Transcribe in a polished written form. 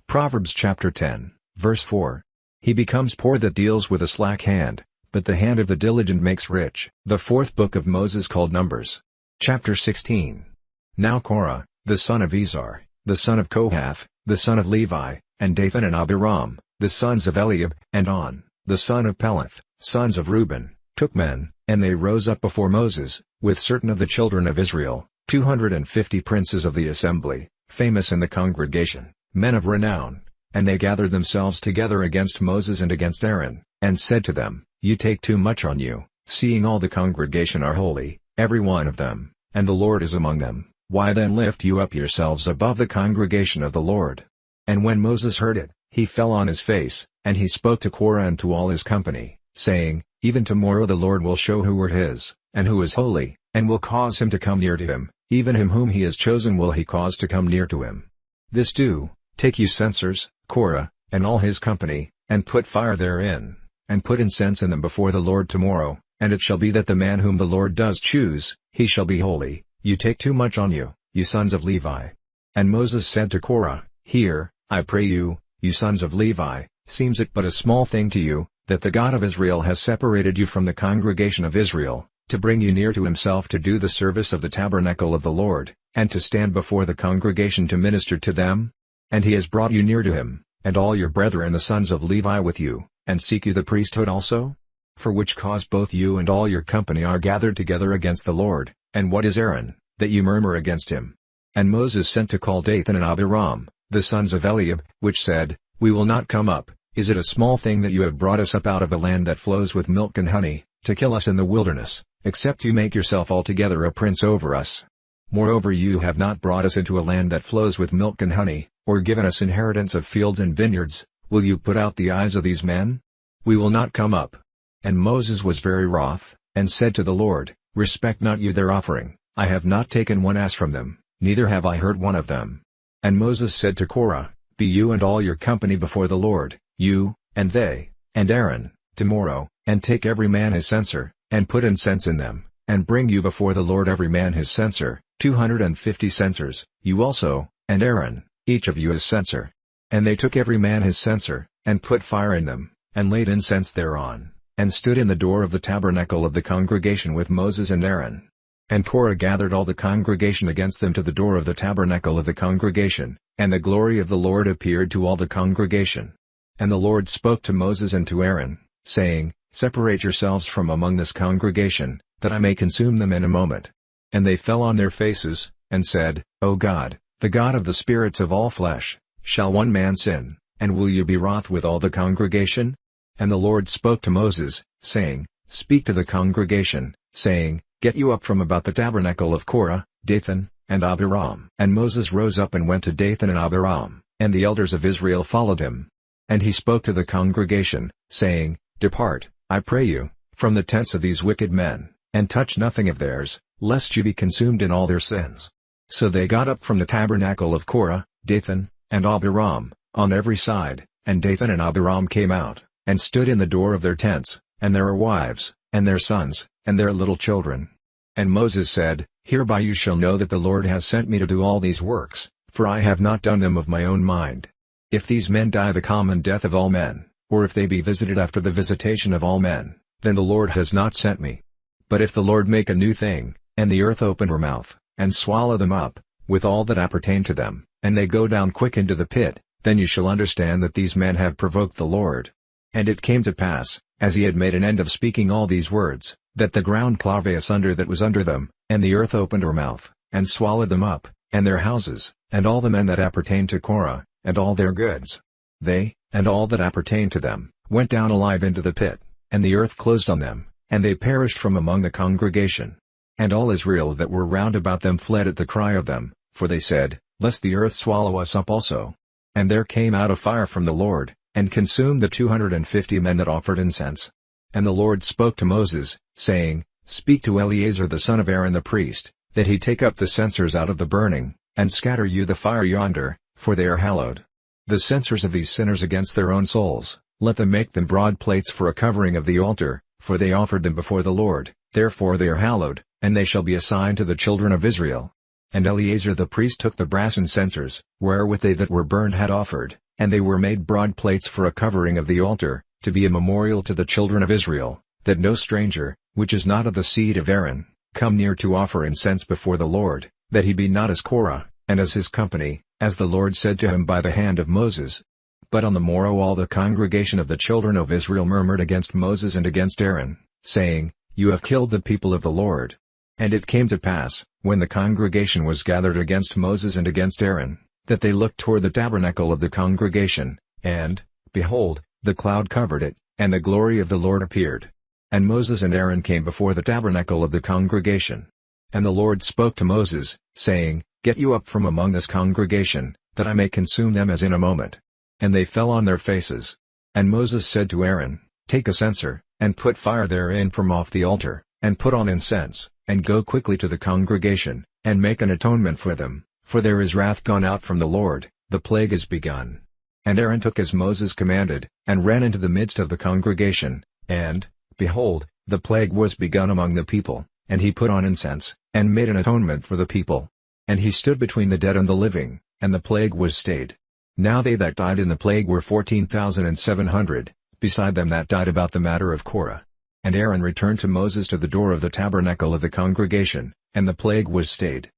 Proverbs chapter 10, verse 4. He becomes poor that deals with a slack hand, but the hand of the diligent makes rich. The fourth book of Moses called Numbers. Chapter 16. Now Korah, the son of Izhar, the son of Kohath, the son of Levi, and Dathan and Abiram, the sons of Eliab, and On, the son of Peleth, sons of Reuben, took men, and they rose up before Moses, with certain of the children of Israel, 250 princes of the assembly, famous in the congregation, men of renown. And they gathered themselves together against Moses and against Aaron, and said to them, You take too much on you, seeing all the congregation are holy, every one of them, and the Lord is among them. Why then lift you up yourselves above the congregation of the Lord? And when Moses heard it, he fell on his face, and he spoke to Korah and to all his company, saying, Even tomorrow the Lord will show who are his, and who is holy, and will cause him to come near to him, even him whom he has chosen will he cause to come near to him. This do, take you censers, Korah, and all his company, and put fire therein, and put incense in them before the Lord tomorrow, and it shall be that the man whom the Lord does choose, he shall be holy. You take too much on you, you sons of Levi. And Moses said to Korah, Hear, I pray you, you sons of Levi, seems it but a small thing to you, that the God of Israel has separated you from the congregation of Israel, to bring you near to himself to do the service of the tabernacle of the Lord, and to stand before the congregation to minister to them? And he has brought you near to him, and all your brethren the sons of Levi with you, and seek you the priesthood also? For which cause both you and all your company are gathered together against the Lord, and what is Aaron, that you murmur against him? And Moses sent to call Dathan and Abiram, the sons of Eliab, which said, We will not come up. Is it a small thing that you have brought us up out of the land that flows with milk and honey, to kill us in the wilderness, except you make yourself altogether a prince over us? Moreover you have not brought us into a land that flows with milk and honey, or given us inheritance of fields and vineyards. Will you put out the eyes of these men? We will not come up. And Moses was very wroth, and said to the Lord, Respect not you their offering, I have not taken one ass from them, neither have I hurt one of them. And Moses said to Korah, Be you and all your company before the Lord, you, and they, and Aaron, tomorrow, and take every man his censer, and put incense in them, and bring you before the Lord every man his censer, 250 censers, you also, and Aaron, each of you his censer. And they took every man his censer, and put fire in them, and laid incense thereon, and stood in the door of the tabernacle of the congregation with Moses and Aaron. And Korah gathered all the congregation against them to the door of the tabernacle of the congregation, and the glory of the Lord appeared to all the congregation. And the Lord spoke to Moses and to Aaron, saying, Separate yourselves from among this congregation, that I may consume them in a moment. And they fell on their faces, and said, O God, the God of the spirits of all flesh, shall one man sin, and will you be wroth with all the congregation? And the Lord spoke to Moses, saying, Speak to the congregation, saying, Get you up from about the tabernacle of Korah, Dathan, and Abiram. And Moses rose up and went to Dathan and Abiram, and the elders of Israel followed him. And he spoke to the congregation, saying, Depart, I pray you, from the tents of these wicked men, and touch nothing of theirs, lest you be consumed in all their sins. So they got up from the tabernacle of Korah, Dathan, and Abiram, on every side, and Dathan and Abiram came out, and stood in the door of their tents, and their wives, and their sons, and their little children. And Moses said, Hereby you shall know that the Lord has sent me to do all these works, for I have not done them of my own mind. If these men die the common death of all men, or if they be visited after the visitation of all men, then the Lord has not sent me. But if the Lord make a new thing, and the earth open her mouth, and swallow them up, with all that appertain to them, and they go down quick into the pit, then you shall understand that these men have provoked the Lord. And it came to pass, as he had made an end of speaking all these words, that the ground clave asunder that was under them, and the earth opened her mouth, and swallowed them up, and their houses, and all the men that appertained to Korah, and all their goods. They, and all that appertained to them, went down alive into the pit, and the earth closed on them, and they perished from among the congregation. And all Israel that were round about them fled at the cry of them, for they said, Lest the earth swallow us up also. And there came out a fire from the Lord, and consumed the 250 men that offered incense. And the Lord spoke to Moses, saying, Speak to Eleazar the son of Aaron the priest, that he take up the censers out of the burning, and scatter you the fire yonder, for they are hallowed. The censers of these sinners against their own souls, let them make them broad plates for a covering of the altar, for they offered them before the Lord, therefore they are hallowed, and they shall be assigned to the children of Israel. And Eleazar the priest took the brass censers, wherewith they that were burned had offered, And they were made broad plates for a covering of the altar, to be a memorial to the children of Israel, that no stranger, which is not of the seed of Aaron, come near to offer incense before the Lord, that he be not as Korah, and as his company, as the Lord said to him by the hand of Moses. But on the morrow all the congregation of the children of Israel murmured against Moses and against Aaron, saying, You have killed the people of the Lord. And it came to pass, when the congregation was gathered against Moses and against Aaron, that they looked toward the tabernacle of the congregation, and, behold, the cloud covered it, and the glory of the Lord appeared. And Moses and Aaron came before the tabernacle of the congregation. And the Lord spoke to Moses, saying, Get you up from among this congregation, that I may consume them as in a moment. And they fell on their faces. And Moses said to Aaron, Take a censer, and put fire therein from off the altar, and put on incense, and go quickly to the congregation, and make an atonement for them, for there is wrath gone out from the Lord, the plague is begun. And Aaron took as Moses commanded, and ran into the midst of the congregation, and, behold, the plague was begun among the people, and he put on incense, and made an atonement for the people. And he stood between the dead and the living, and the plague was stayed. Now they that died in the plague were 14,700, beside them that died about the matter of Korah. And Aaron returned to Moses to the door of the tabernacle of the congregation, and the plague was stayed.